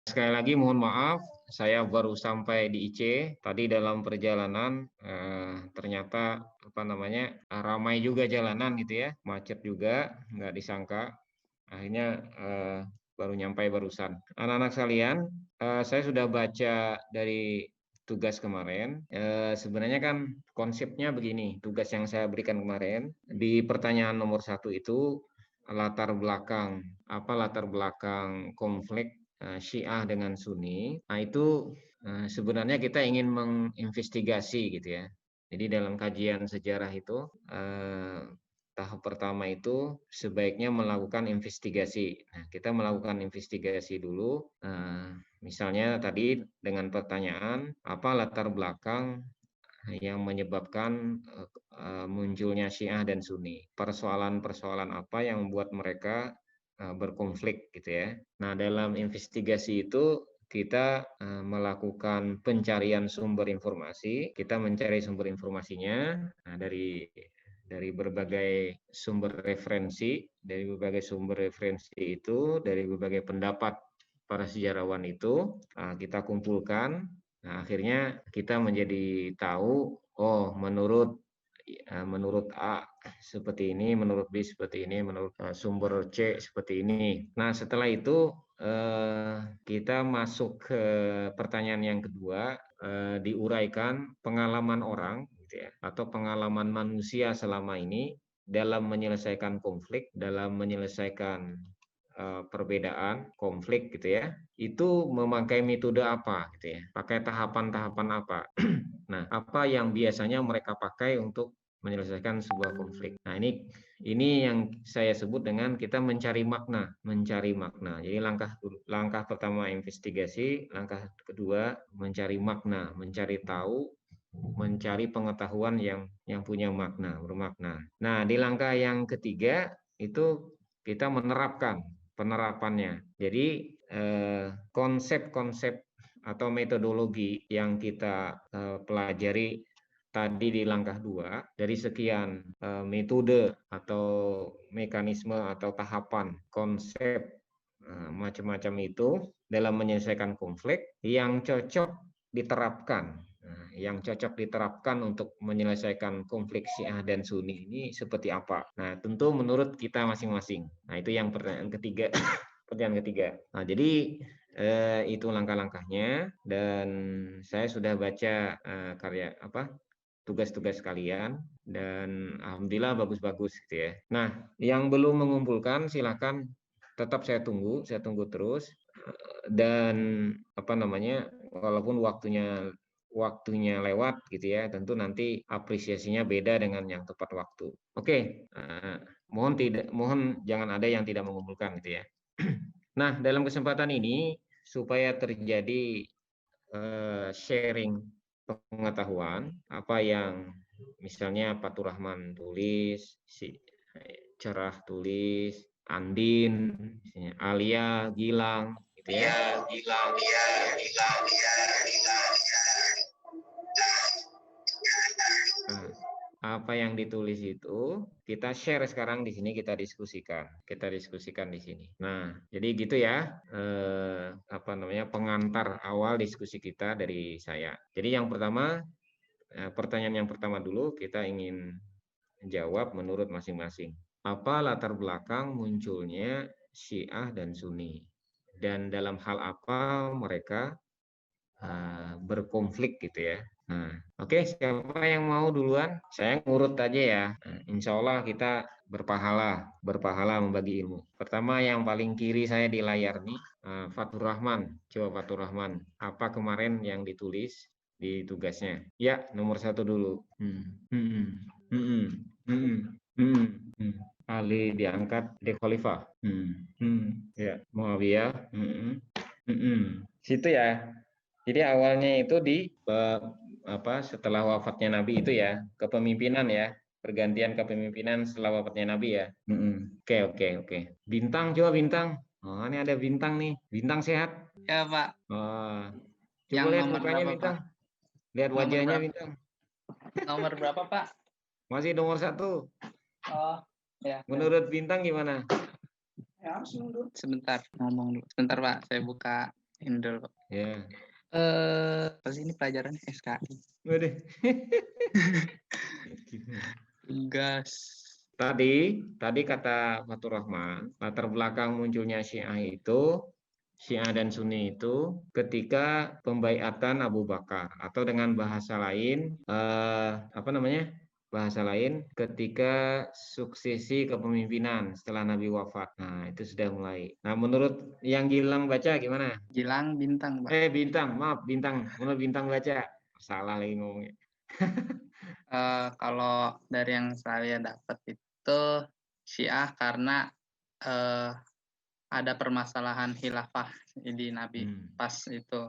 Sekali lagi mohon maaf, saya baru sampai di IC. Tadi dalam perjalanan ternyata ramai juga jalanan gitu ya, macet juga, nggak disangka. Akhirnya baru nyampe barusan. Anak-anak sekalian, saya sudah baca dari tugas kemarin. Sebenarnya kan konsepnya begini, tugas yang saya berikan kemarin di pertanyaan nomor 1 itu latar belakang latar belakang konflik Syiah dengan Sunni. Nah, itu sebenarnya kita ingin menginvestigasi gitu ya. Jadi dalam kajian sejarah itu tahap pertama itu sebaiknya melakukan investigasi. Nah, kita melakukan investigasi dulu. Misalnya tadi dengan pertanyaan apa latar belakang yang menyebabkan munculnya Syiah dan Sunni. Persoalan-persoalan apa yang membuat mereka berkonflik gitu ya. Nah, dalam investigasi itu kita melakukan pencarian sumber informasi. Kita mencari sumber informasinya dari berbagai sumber referensi, dari berbagai pendapat para sejarawan itu kita kumpulkan. Nah, akhirnya kita menjadi tahu, oh menurut A seperti ini, menurut B seperti ini, menurut sumber C seperti ini. Nah, setelah itu kita masuk ke pertanyaan yang kedua, diuraikan pengalaman orang gitu ya, atau pengalaman manusia selama ini dalam menyelesaikan konflik, dalam menyelesaikan perbedaan konflik gitu ya, itu memakai metode apa gitu ya, pakai tahapan-tahapan apa. Nah, apa yang biasanya mereka pakai untuk menyelesaikan sebuah konflik. Nah, ini yang saya sebut dengan kita mencari makna, mencari makna. Jadi langkah pertama investigasi, langkah kedua mencari makna, mencari tahu, mencari pengetahuan yang punya makna, bermakna. Nah, di langkah yang ketiga itu kita menerapkan penerapannya. Jadi konsep-konsep atau metodologi yang kita pelajari tadi di langkah 2 dari sekian metode atau mekanisme atau tahapan konsep macam-macam itu dalam menyelesaikan konflik yang cocok diterapkan. Yang cocok diterapkan untuk menyelesaikan konflik Syiah dan Sunni ini seperti apa? Nah, tentu menurut kita masing-masing. Nah, itu yang pertanyaan ketiga. Pertanyaan ketiga. Nah, jadi itu langkah-langkahnya dan saya sudah baca tugas-tugas kalian dan alhamdulillah bagus-bagus gitu ya. Nah, yang belum mengumpulkan silakan tetap saya tunggu terus dan walaupun waktunya lewat gitu ya, tentu nanti apresiasinya beda dengan yang tepat waktu. Oke, mohon jangan ada yang tidak mengumpulkan gitu ya. Nah, dalam kesempatan ini supaya terjadi sharing pengetahuan, apa yang misalnya Fatur Rahman tulis, Cerah tulis, Andin, misalnya Alia, Gilang, gitu ya. Nah, apa yang ditulis itu kita share sekarang di sini, kita diskusikan di sini. Nah, jadi gitu ya pengantar awal diskusi kita dari saya. Jadi yang pertama, pertanyaan yang pertama dulu kita ingin jawab menurut masing-masing. Apa latar belakang munculnya Syiah dan Sunni? Dan dalam hal apa mereka berkonflik gitu ya. Nah, oke, siapa yang mau duluan? Saya ngurut aja ya. Nah, insya Allah kita berpahala membagi ilmu. Pertama yang paling kiri saya di layar nih, Fatur Rahman. Coba Fatur Rahman, apa kemarin yang ditulis di tugasnya? Ya, nomor 1 dulu. Ali diangkat de Khalifah. Ya, Muawiyah. Situ ya. Jadi awalnya itu setelah wafatnya Nabi itu ya, kepemimpinan ya, pergantian kepemimpinan setelah wafatnya Nabi ya. Oke. Bintang, coba Bintang. Oh, ini ada Bintang nih. Bintang sehat? Ya, Pak. Oh, coba Yang lihat nomor mukanya berapa, Bintang. Pak? Lihat Nomor wajahnya berapa? Bintang. Nomor berapa, Pak? Masih nomor 1. Oh, ya. Menurut Bintang gimana? Ya, sebentar ngomong dulu. Sebentar, Pak. Saya buka Ini dulu, Pak. Ya. Apa sih ini pelajaran SKI? Waduh. Tugas. Tadi kata Fatur Rahman, latar belakang munculnya Syiah dan Sunni itu ketika pembaiatan Abu Bakar, atau dengan bahasa lain apa namanya? Bahasa lain ketika suksesi kepemimpinan setelah Nabi wafat. Nah, itu sudah mulai. Nah, menurut yang Gilang baca gimana? Gilang Bintang, Pak. Bintang, maaf, Bintang. Menurut Bintang baca. Salah lagi ngomongnya. Kalau dari yang saya dapat itu Syiah karena eh, ada permasalahan khilafah di Nabi pas itu.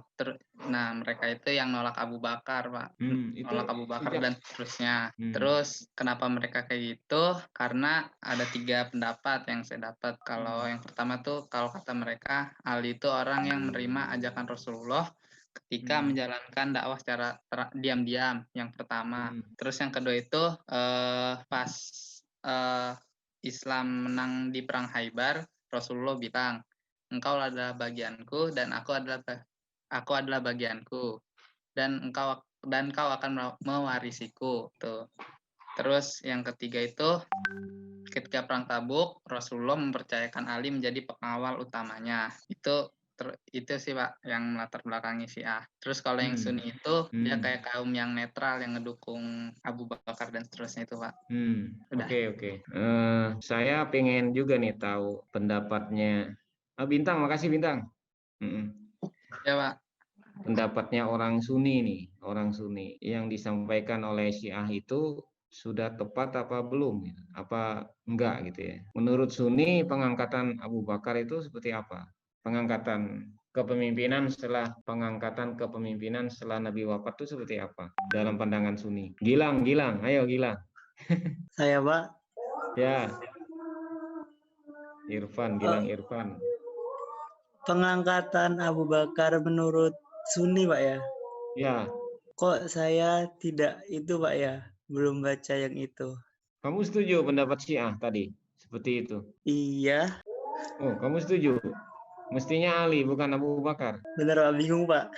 Nah, mereka itu yang nolak Abu Bakar, Pak. Itu Nolak Abu Bakar sejak dan seterusnya. Hmm. Terus kenapa mereka kayak gitu? Karena ada 3 pendapat yang saya dapat. Kalau yang pertama tuh kalau kata mereka Ali itu orang yang menerima ajakan Rasulullah ketika menjalankan dakwah secara diam-diam, yang pertama. Terus yang kedua itu pas Islam menang di perang Khaybar, Rasulullah bilang, engkau adalah bagianku dan aku adalah bagianku, dan kau akan mewarisiku. Tuh. Terus yang ketiga itu ketika perang Tabuk, Rasulullah mempercayakan Ali menjadi pengawal utamanya. Itu sih, Pak, yang melatar belakangi Syiah. Terus kalau yang Sunni itu dia kayak kaum yang netral yang ngedukung Abu Bakar dan seterusnya itu, Pak. Udah. Oke. Saya pengen juga nih tahu pendapatnya. Bintang, makasih Bintang. Ya, Pak. Pendapatnya orang Sunni nih, orang Sunni yang disampaikan oleh Syiah itu sudah tepat apa belum? Apa enggak gitu ya? Menurut Sunni, pengangkatan Abu Bakar itu seperti apa? Pengangkatan kepemimpinan setelah Nabi wafat itu seperti apa dalam pandangan Sunni? Gilang, ayo Gilang. Saya, Pak. Ya. Gilang Irfan. Pengangkatan Abu Bakar menurut Sunni, Pak ya? Ya. Kok saya tidak itu, Pak ya? Belum baca yang itu. Kamu setuju pendapat Syiah tadi? Seperti itu? Iya. Oh, kamu setuju? Mestinya Ali, bukan Abu Bakar. Bener, Pak. Bingung, Pak.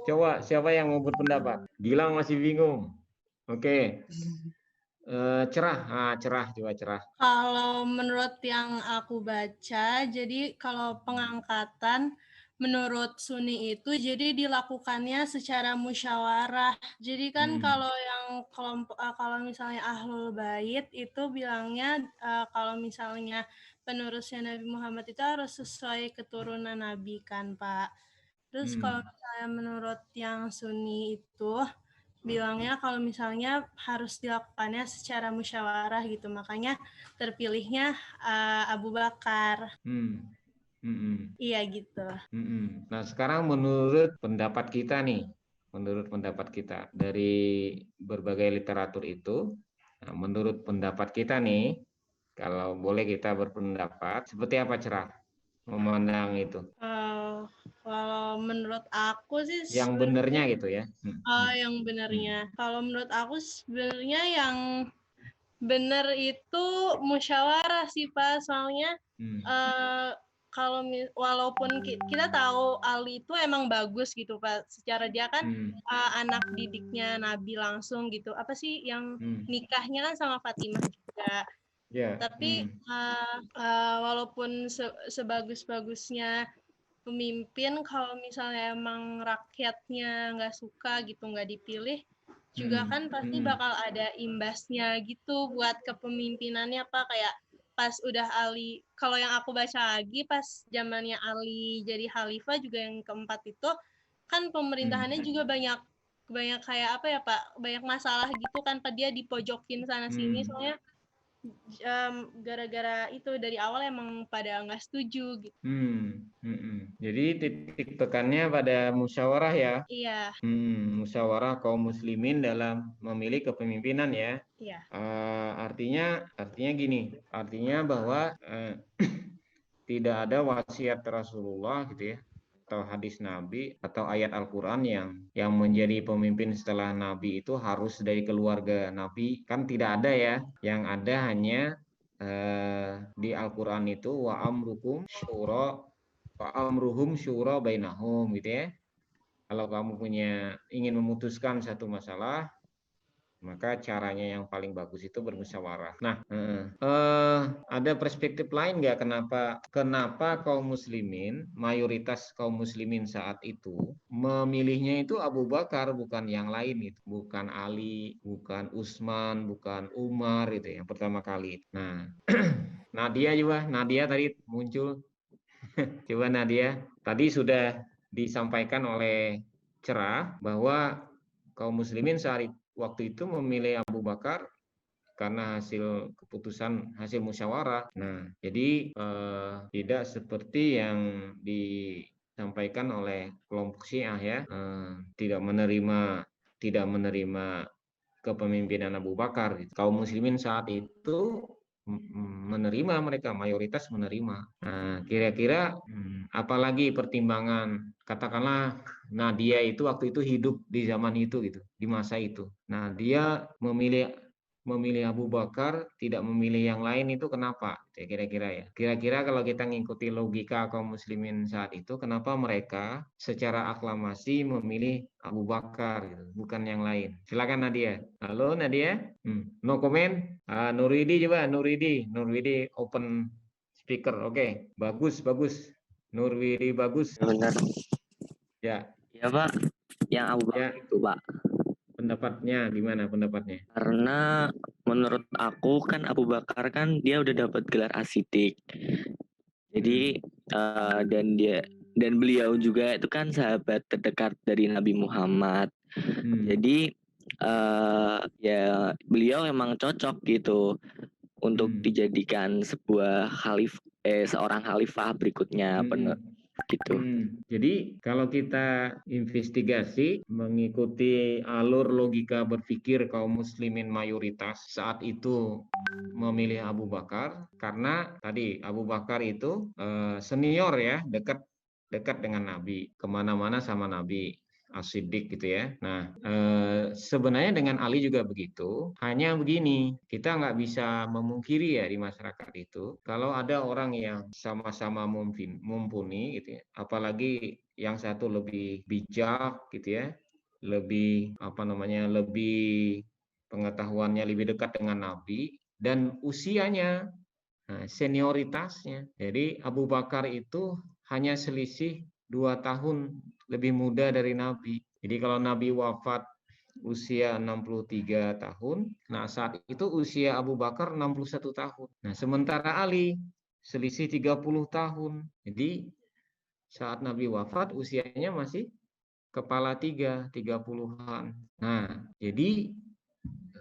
Coba, siapa yang mau berpendapat? Gilang masih bingung. Oke. Cerah. Coba cerah. Kalau menurut yang aku baca, jadi kalau pengangkatan menurut Sunni itu jadi dilakukannya secara musyawarah. Jadi kan kalau yang kalau misalnya Ahlul Bait itu bilangnya kalau misalnya penerusnya Nabi Muhammad itu harus sesuai keturunan Nabi kan, Pak. Terus kalau misalnya menurut yang Sunni itu bilangnya kalau misalnya harus dilakukannya secara musyawarah gitu, makanya terpilihnya Abu Bakar. Iya gitu. Nah, sekarang menurut pendapat kita dari berbagai literatur itu, nah, menurut pendapat kita nih, kalau boleh kita berpendapat, seperti apa cerah memandang itu? Kalau menurut aku sih yang benernya gitu ya. Yang benernya. Kalau menurut aku sebenarnya yang bener itu musyawarah sih, Pak. Soalnya walaupun kita tahu Ali itu emang bagus gitu, Pak. Secara dia kan anak didiknya Nabi langsung gitu. Apa sih yang nikahnya kan sama Fatimah juga. Tapi walaupun sebagus-bagusnya pemimpin, kalau misalnya emang rakyatnya nggak suka gitu, nggak dipilih, juga kan pasti bakal ada imbasnya gitu buat kepemimpinannya, Pak. Kayak pas udah Ali, kalau yang aku baca lagi, pas zamannya Ali jadi khalifah juga yang keempat itu, kan pemerintahannya juga banyak kayak apa ya, Pak, banyak masalah gitu kan, Pak. Dia dipojokin sana-sini, soalnya gara-gara itu dari awal emang pada nggak setuju gitu. Jadi titik tekannya pada musyawarah ya. Iya. Musyawarah kaum muslimin dalam memilih kepemimpinan ya. Iya. Artinya bahwa tidak ada wasiat Rasulullah gitu ya, atau hadis Nabi atau ayat Al-Quran yang menjadi pemimpin setelah Nabi itu harus dari keluarga Nabi, kan tidak ada ya. Yang ada hanya di Al-Quran itu wa amrukum syura Fa'amruhum syura bainahum gitu ya. Kalau kamu ingin memutuskan satu masalah, maka caranya yang paling bagus itu bermusyawarah. Nah, ada perspektif lain nggak kenapa kaum muslimin, mayoritas kaum muslimin saat itu memilihnya itu Abu Bakar, bukan yang lain itu, bukan Ali, bukan Utsman, bukan Umar itu yang pertama kali. Nah, Nadia tadi muncul. Coba Nadia, tadi sudah disampaikan oleh Cerah bahwa kaum muslimin waktu itu memilih Abu Bakar karena hasil musyawarah. Nah, jadi tidak seperti yang disampaikan oleh kelompok Syiah ya, tidak menerima kepemimpinan Abu Bakar. Kaum muslimin saat itu menerima, mereka mayoritas menerima. Nah, kira-kira apalagi pertimbangan, katakanlah Nadia itu waktu itu hidup di zaman itu gitu, di masa itu. Nah, dia memilih Abu Bakar, tidak memilih yang lain itu kenapa? Kira-kira ya. Kira-kira kalau kita ngikuti logika kaum muslimin saat itu, kenapa mereka secara aklamasi memilih Abu Bakar gitu, bukan yang lain? Silakan Nadia. Halo Nadia. No comment. Nuridi coba, Nuridi open speaker. Oke, bagus. Nurwidi bagus. Benar. Ya. Ya Pak, yang Abu Bakar itu Pak. Pendapatnya gimana pendapatnya? Karena menurut aku kan Abu Bakar kan dia udah dapat gelar asidik. Jadi dan beliau juga itu kan sahabat terdekat dari Nabi Muhammad. Jadi ya beliau emang cocok gitu untuk dijadikan seorang khalifah berikutnya gitu. Jadi kalau kita investigasi mengikuti alur logika berpikir kaum muslimin mayoritas saat itu memilih Abu Bakar karena tadi Abu Bakar itu senior ya, dekat dengan Nabi, kemana-mana sama Nabi, As-Siddiq gitu ya. Nah, sebenarnya dengan Ali juga begitu. Hanya begini, kita nggak bisa memungkiri ya di masyarakat itu, kalau ada orang yang sama-sama mumpuni gitu ya, apalagi yang satu lebih bijak gitu ya, lebih pengetahuannya lebih dekat dengan Nabi dan usianya, senioritasnya. Jadi Abu Bakar itu hanya selisih 2 tahun lebih muda dari Nabi. Jadi kalau Nabi wafat usia 63 tahun, nah saat itu usia Abu Bakar 61 tahun. Nah sementara Ali selisih 30 tahun. Jadi saat Nabi wafat usianya masih kepala 30-an. Nah, jadi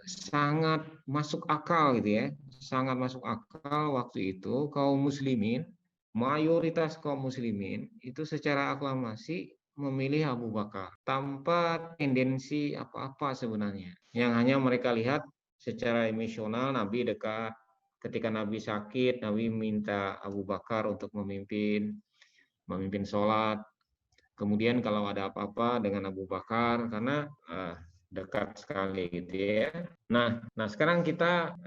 sangat masuk akal gitu ya. Sangat masuk akal waktu itu kaum muslimin, mayoritas kaum muslimin itu secara aklamasi memilih Abu Bakar tanpa tendensi apa-apa sebenarnya. Yang hanya mereka lihat secara emosional Nabi dekat. Ketika Nabi sakit, Nabi minta Abu Bakar untuk memimpin sholat. Kemudian kalau ada apa-apa dengan Abu Bakar karena dekat sekali gitu ya. Nah sekarang kita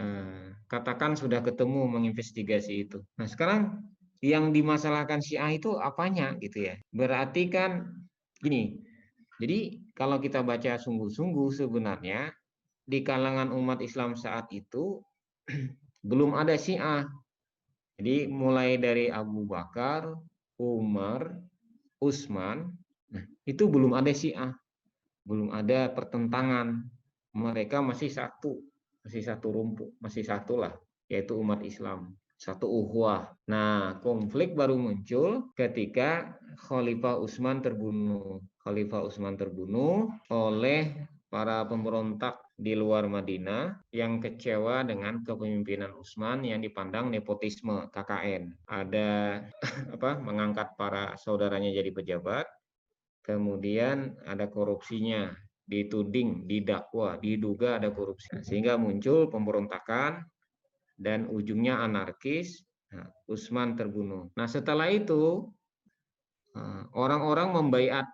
katakan sudah ketemu menginvestigasi itu. Nah sekarang yang dimasalahkan Syiah itu apanya gitu ya. Berarti kan gini. Jadi kalau kita baca sungguh-sungguh sebenarnya di kalangan umat Islam saat itu belum ada Syiah. Jadi mulai dari Abu Bakar, Umar, Utsman, itu belum ada Syiah. Belum ada pertentangan, mereka masih satu rumput, masih satulah, yaitu umat Islam, satu ukhuwah. Nah, konflik baru muncul ketika Khalifah Utsman terbunuh. Khalifah Utsman terbunuh oleh para pemberontak di luar Madinah yang kecewa dengan kepemimpinan Utsman yang dipandang nepotisme, KKN. Ada mengangkat para saudaranya jadi pejabat. Kemudian ada korupsinya, dituding, didakwa, diduga ada korupsi. Sehingga muncul pemberontakan dan ujungnya anarkis. Nah, Utsman terbunuh. Nah, setelah itu orang-orang membaiat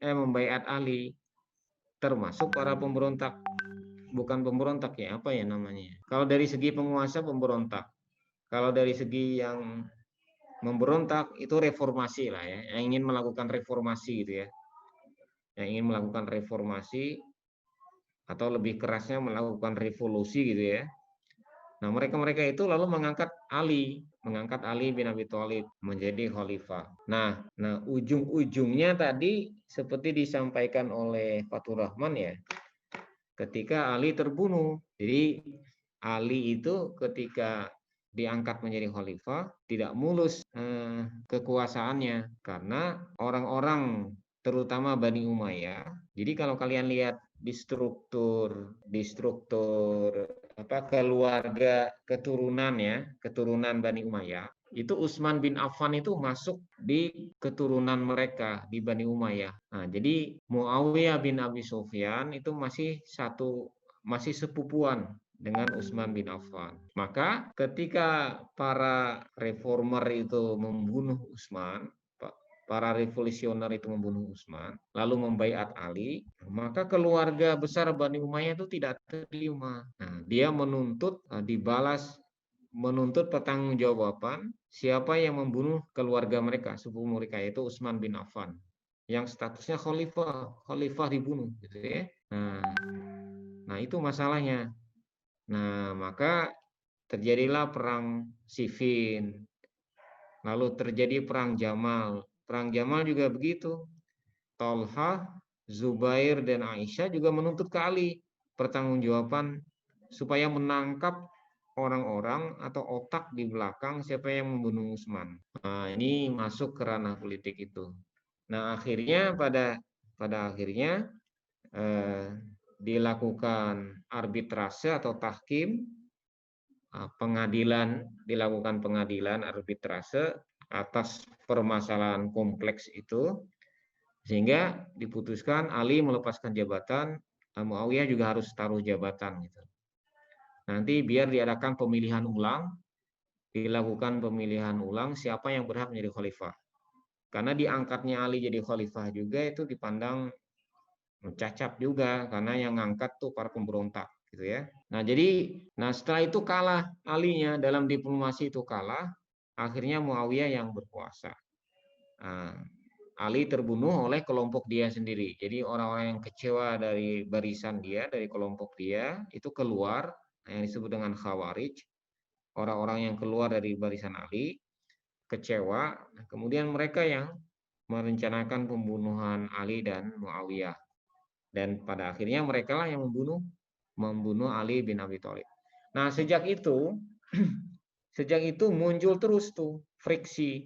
membaiat Ali, termasuk para pemberontak. Bukan pemberontak ya, apa ya namanya? Kalau dari segi penguasa pemberontak. Kalau dari segi yang memberontak itu reformasi lah ya, yang ingin melakukan reformasi gitu ya, yang ingin melakukan reformasi atau lebih kerasnya melakukan revolusi gitu ya. Nah, mereka itu lalu mengangkat Ali bin Abi Thalib menjadi khalifah. Nah, ujung-ujungnya tadi seperti disampaikan oleh Fatur Rahman ya, ketika Ali terbunuh. Jadi Ali itu ketika diangkat menjadi khalifah tidak mulus kekuasaannya karena orang-orang terutama Bani Umayyah. Jadi kalau kalian lihat di struktur keluarga keturunan Bani Umayyah, itu Utsman bin Affan itu masuk di keturunan mereka di Bani Umayyah. Nah, jadi Muawiyah bin Abi Sufyan itu masih sepupuan dengan Utsman bin Affan. Maka ketika para reformer itu membunuh Utsman, para revolusioner itu membunuh Utsman, lalu membaiat Ali, maka keluarga besar Bani Umayyah itu tidak terima. Nah, dia menuntut pertanggungjawaban siapa yang membunuh keluarga mereka, sepupu mereka, yaitu Utsman bin Affan, yang statusnya khalifah dibunuh, gitu ya. Nah itu masalahnya. Nah, maka terjadilah perang Siffin, lalu terjadi perang Jamal. Perang Jamal juga begitu. Tolhah, Zubair, dan Aisyah juga menuntut ke Ali pertanggungjawaban supaya menangkap orang-orang atau otak di belakang siapa yang membunuh Utsman. Nah, ini masuk ke ranah politik itu. Nah, akhirnya pada akhirnya dilakukan arbitrase atau tahkim, dilakukan pengadilan arbitrase atas permasalahan kompleks itu, sehingga diputuskan Ali melepaskan jabatan, Muawiyah juga harus taruh jabatan gitu. Nanti biar diadakan dilakukan pemilihan ulang siapa yang berhak menjadi khalifah. Karena diangkatnya Ali jadi khalifah juga itu dipandang cacat juga, karena yang ngangkat tuh para pemberontak gitu ya. Nah setelah itu kalah Alinya, dalam diplomasi itu kalah, akhirnya Muawiyah yang berkuasa. Nah, Ali terbunuh oleh kelompok dia sendiri. Jadi orang-orang yang kecewa dari barisan dia, dari kelompok dia, itu keluar, yang disebut dengan Khawarij. Orang-orang yang keluar dari barisan Ali, kecewa, kemudian mereka yang merencanakan pembunuhan Ali dan Muawiyah. Dan pada akhirnya mereka lah yang membunuh Ali bin Abi Thalib. Nah, sejak itu muncul terus tuh friksi.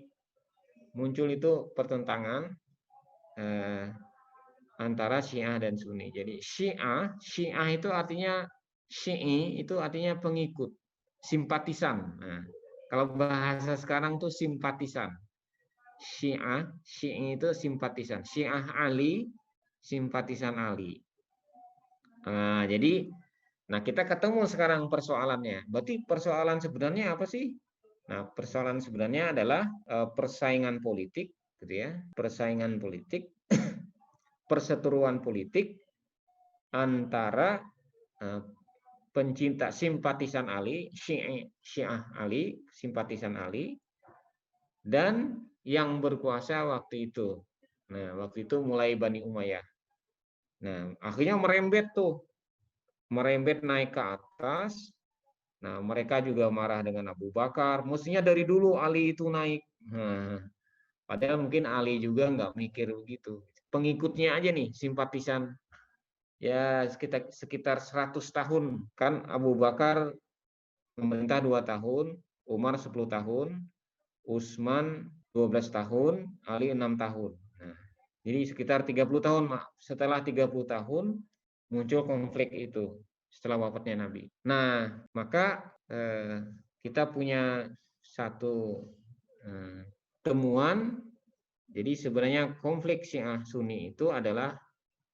Muncul itu pertentangan antara Syiah dan Sunni. Jadi Syiah itu artinya Syi'i itu artinya pengikut, simpatisan. Nah, kalau bahasa sekarang tuh simpatisan. Syi'i itu simpatisan. Syiah Ali, simpatisan Ali. Nah, jadi kita ketemu sekarang persoalannya. Berarti persoalan sebenarnya apa sih? Nah, persoalan sebenarnya adalah persaingan politik, gitu ya. Persaingan politik, perseteruan politik antara pencinta simpatisan Ali, Syiah Ali, simpatisan Ali, dan yang berkuasa waktu itu. Nah, waktu itu mulai Bani Umayyah. Nah, akhirnya merembet naik ke atas. Nah, mereka juga marah dengan Abu Bakar. Mestinya dari dulu Ali itu naik. Nah, padahal mungkin Ali juga nggak mikir begitu. Pengikutnya aja nih, simpatisan. Ya, sekitar 100 tahun. Kan Abu Bakar memerintah 2 tahun, Umar 10 tahun, Utsman 12 tahun, Ali 6 tahun. Nah, jadi sekitar 30 tahun, setelah 30 tahun muncul konflik itu setelah wafatnya Nabi. Nah, maka kita punya satu temuan. Jadi sebenarnya konflik Syiah Sunni itu adalah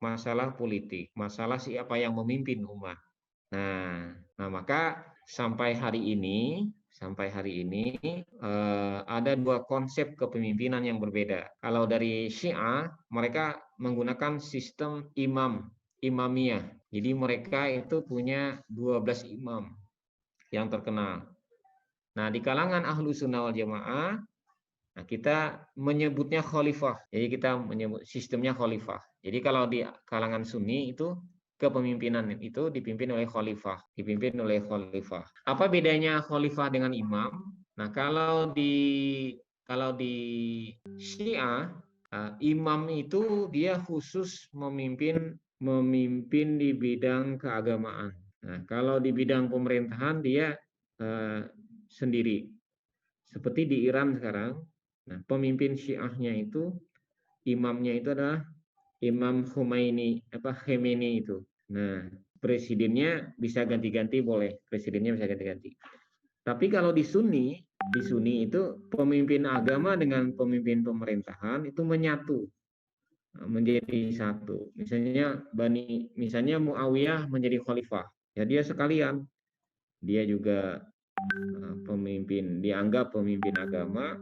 masalah politik, masalah siapa yang memimpin umat. Nah, maka sampai hari ini ada 2 konsep kepemimpinan yang berbeda. Kalau dari Syiah, mereka menggunakan sistem imamiyah. Jadi mereka itu punya 12 imam yang terkenal. Nah, di kalangan Ahlus Sunnah wal Jamaah, Nah, kita menyebutnya khalifah. Jadi kita menyebut sistemnya khalifah. Jadi kalau di kalangan Sunni itu kepemimpinan itu dipimpin oleh khalifah, dipimpin oleh khalifah. Apa bedanya khalifah dengan imam? Nah, kalau di Syiah, imam itu dia khusus memimpin di bidang keagamaan. Nah, kalau di bidang pemerintahan dia sendiri. Seperti di Iran sekarang, nah, pemimpin Syiahnya itu, imamnya itu adalah Imam Khomeini itu. Nah, presidennya bisa ganti-ganti, boleh. Presidennya bisa ganti-ganti. Tapi kalau di Sunni itu pemimpin agama dengan pemimpin pemerintahan itu menyatu, menjadi satu. Misalnya Muawiyah menjadi khalifah, ya dia sekalian. Dia juga pemimpin, dianggap pemimpin agama,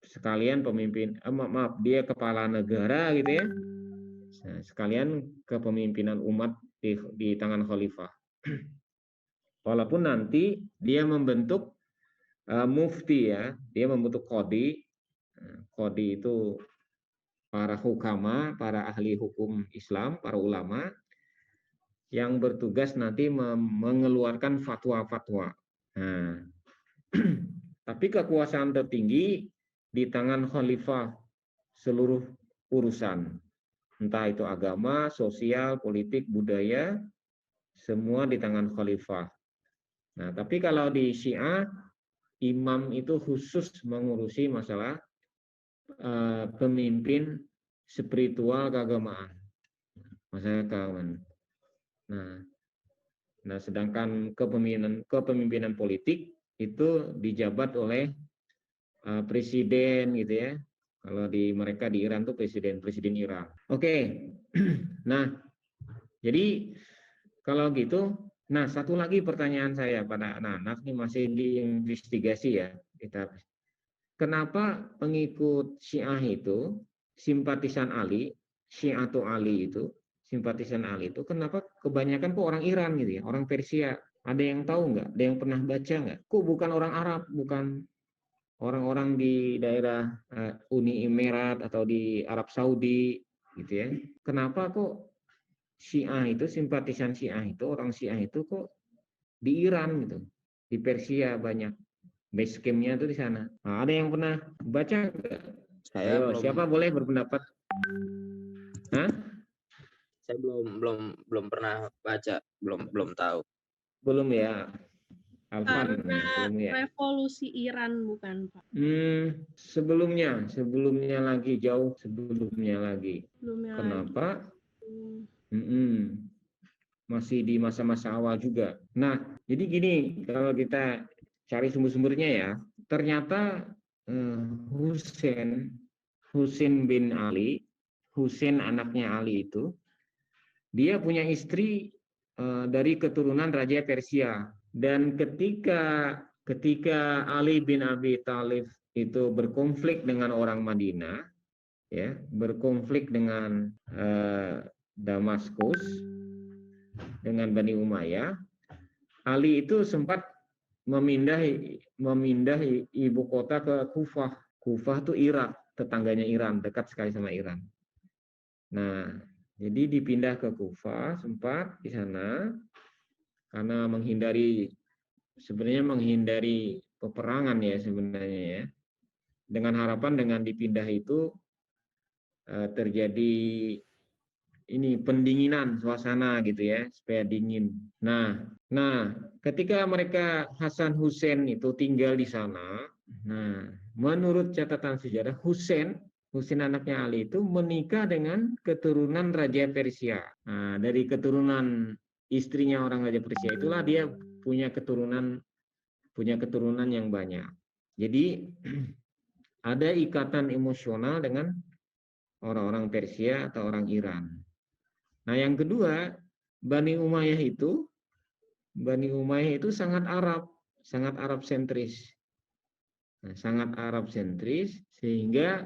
sekalian pemimpin, dia kepala negara gitu ya, sekalian kepemimpinan umat di tangan khalifah. Walaupun nanti dia membentuk mufti ya, dia membentuk qadhi. Qadhi itu para hukama, para ahli hukum Islam, para ulama yang bertugas nanti mengeluarkan fatwa-fatwa. Nah, tapi kekuasaan tertinggi di tangan khalifah, seluruh urusan, entah itu agama, sosial, politik, budaya, semua di tangan khalifah. Nah, tapi kalau di Syiah, imam itu khusus mengurusi masalah pemimpin spiritual keagamaan, masalah keagamaan. Nah, sedangkan kepemimpinan politik itu dijabat oleh presiden gitu ya. Kalau di mereka di Iran tuh presiden Iran. Oke. Nah, jadi kalau gitu, nah satu lagi pertanyaan saya pada anak-anak ini masih diinvestigasi ya kita. Kenapa pengikut Syiah itu simpatisan Ali, Syiatu Ali itu, simpatisan Ali itu kenapa kebanyakan kok orang Iran gitu ya, orang Persia? Ada yang tahu nggak? Ada yang pernah baca nggak? Kok bukan orang Arab, bukan orang-orang di daerah Uni Emirat atau di Arab Saudi gitu ya. Kenapa kok Syiah itu, simpatisan Syiah itu, orang Syiah itu kok di Iran gitu, di Persia banyak. Base camp-nya itu di sana. Nah, ada yang pernah baca nggak? Ayo, siapa boleh berpendapat? Hah? Saya belum pernah baca, belum tahu. Belum ya. Alfan, belum ya. Revolusi Iran bukan, Pak? Sebelumnya lagi, jauh sebelumnya lagi. Kenapa? Masih di masa-masa awal juga. Nah, jadi gini, kalau kita cari sumber-sumbernya ya, ternyata Husain bin Ali, Husain anaknya Ali itu, dia punya istri dari keturunan Raja Persia. Dan ketika Ali bin Abi Thalib itu berkonflik dengan orang Madinah, ya, berkonflik dengan Damaskus, dengan Bani Umayyah, Ali itu sempat memindah ibu kota ke Kufah. Kufah itu Irak, tetangganya Iran, dekat sekali sama Iran. Nah, jadi dipindah ke Kufah sempat di sana karena menghindari peperangan ya sebenarnya ya. Dengan harapan dengan dipindah itu terjadi pendinginan suasana gitu ya, supaya dingin. Nah, ketika Hasan Hussein itu tinggal di sana, nah, menurut catatan sejarah Hussein anaknya Ali itu menikah dengan keturunan Raja Persia. Nah, dari keturunan istrinya orang Raja Persia itulah dia punya keturunan yang banyak. Jadi ada ikatan emosional dengan orang-orang Persia atau orang Iran. Nah, yang kedua, Bani Umayyah itu sangat Arab sentris. Nah, sangat Arab sentris sehingga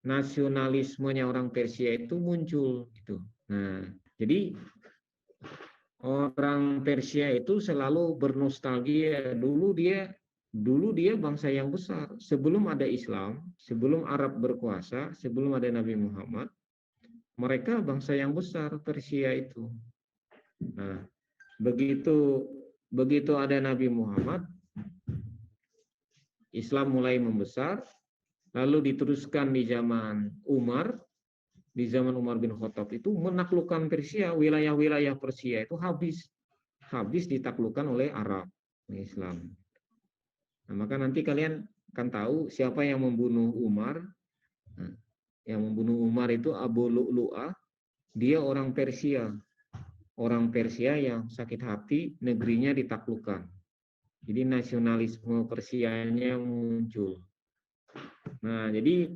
nasionalismenya orang Persia itu muncul gitu. Nah, jadi orang Persia itu selalu bernostalgia, dulu dia dulu dia bangsa yang besar. Sebelum ada Islam, sebelum Arab berkuasa, sebelum ada Nabi Muhammad, mereka bangsa yang besar, Persia itu. Nah, begitu ada Nabi Muhammad, Islam mulai membesar, lalu diteruskan di zaman Umar, di zaman Umar bin Khattab itu menaklukkan Persia, wilayah-wilayah Persia itu habis ditaklukkan oleh Arab, Islam. Nah, maka nanti kalian akan tahu siapa yang membunuh Umar. Nah, yang membunuh Umar itu Abu Lu'lu'ah, dia orang Persia. Orang Persia yang sakit hati negerinya ditaklukkan. Jadi nasionalisme Persianya muncul. Nah, jadi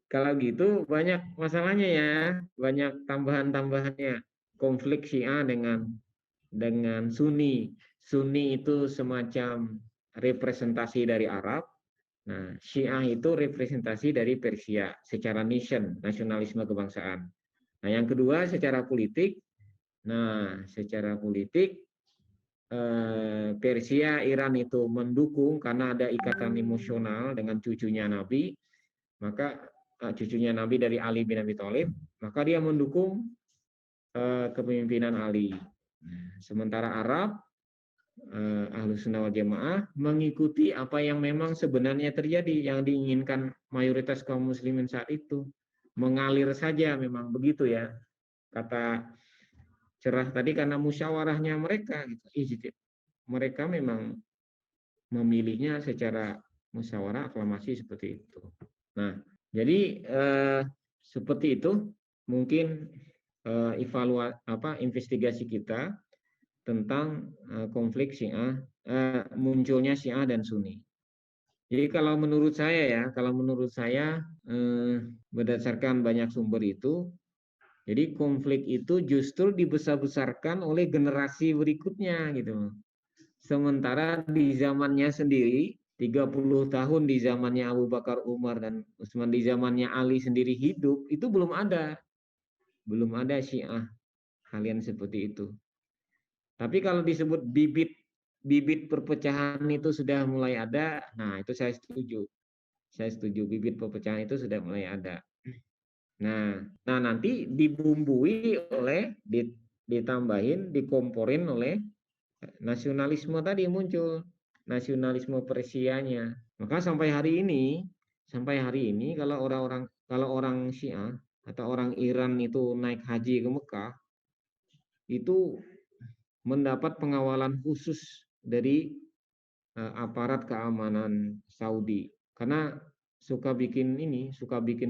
kalau gitu banyak masalahnya ya, banyak tambahan-tambahannya. Konflik Syiah dengan Sunni. Sunni itu semacam representasi dari Arab. Nah, Syiah itu representasi dari Persia secara nasionalisme kebangsaan. Nah, yang kedua secara politik. Nah, secara politik Persia, Iran itu mendukung karena ada ikatan emosional dengan cucunya Nabi. Maka cucunya Nabi dari Ali bin Abi Thalib, maka dia mendukung kepemimpinan Ali. Sementara Arab, Ahlus Sunnah wal Jamaah mengikuti apa yang memang sebenarnya terjadi, yang diinginkan mayoritas kaum muslimin saat itu. Mengalir saja memang begitu ya. Kata cerah tadi karena musyawarahnya mereka gitu. Mereka memang memilihnya secara musyawarah aklamasi seperti itu. Nah, jadi seperti itu mungkin investigasi kita tentang konflik Syiah, munculnya Syiah dan Sunni. Jadi kalau menurut saya berdasarkan banyak sumber itu, jadi konflik itu justru dibesar-besarkan oleh generasi berikutnya gitu. Sementara di zamannya sendiri 30 tahun di zamannya Abu Bakar, Umar dan Utsman, di zamannya Ali sendiri hidup, itu belum ada Syiah kalian seperti itu. Tapi kalau disebut bibit perpecahan itu sudah mulai ada, nah itu saya setuju bibit perpecahan itu sudah mulai ada. Nah nanti dibumbui oleh ditambahin, dikomporin oleh nasionalisme tadi muncul, nasionalisme Persianya. Maka sampai hari ini kalau orang Syiah atau orang Iran itu naik haji ke Mekah, itu mendapat pengawalan khusus dari aparat keamanan Saudi, karena suka bikin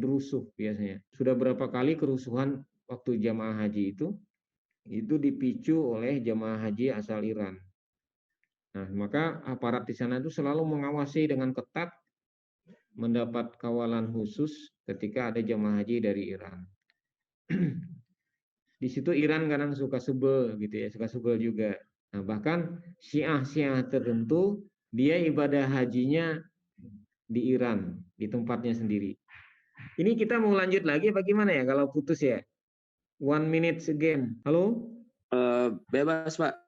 rusuh biasanya. Sudah berapa kali kerusuhan waktu jamaah haji itu dipicu oleh jamaah haji asal Iran. Nah, maka aparat di sana itu selalu mengawasi dengan ketat, mendapat kawalan khusus ketika ada jamaah haji dari Iran. Di situ Iran kadang suka sebel gitu ya, suka sebel juga. Nah, bahkan Syiah tertentu dia ibadah hajinya di Iran, di tempatnya sendiri. Ini kita mau lanjut lagi bagaimana ya kalau putus ya? 1 minute again. Halo? Bebas, Pak.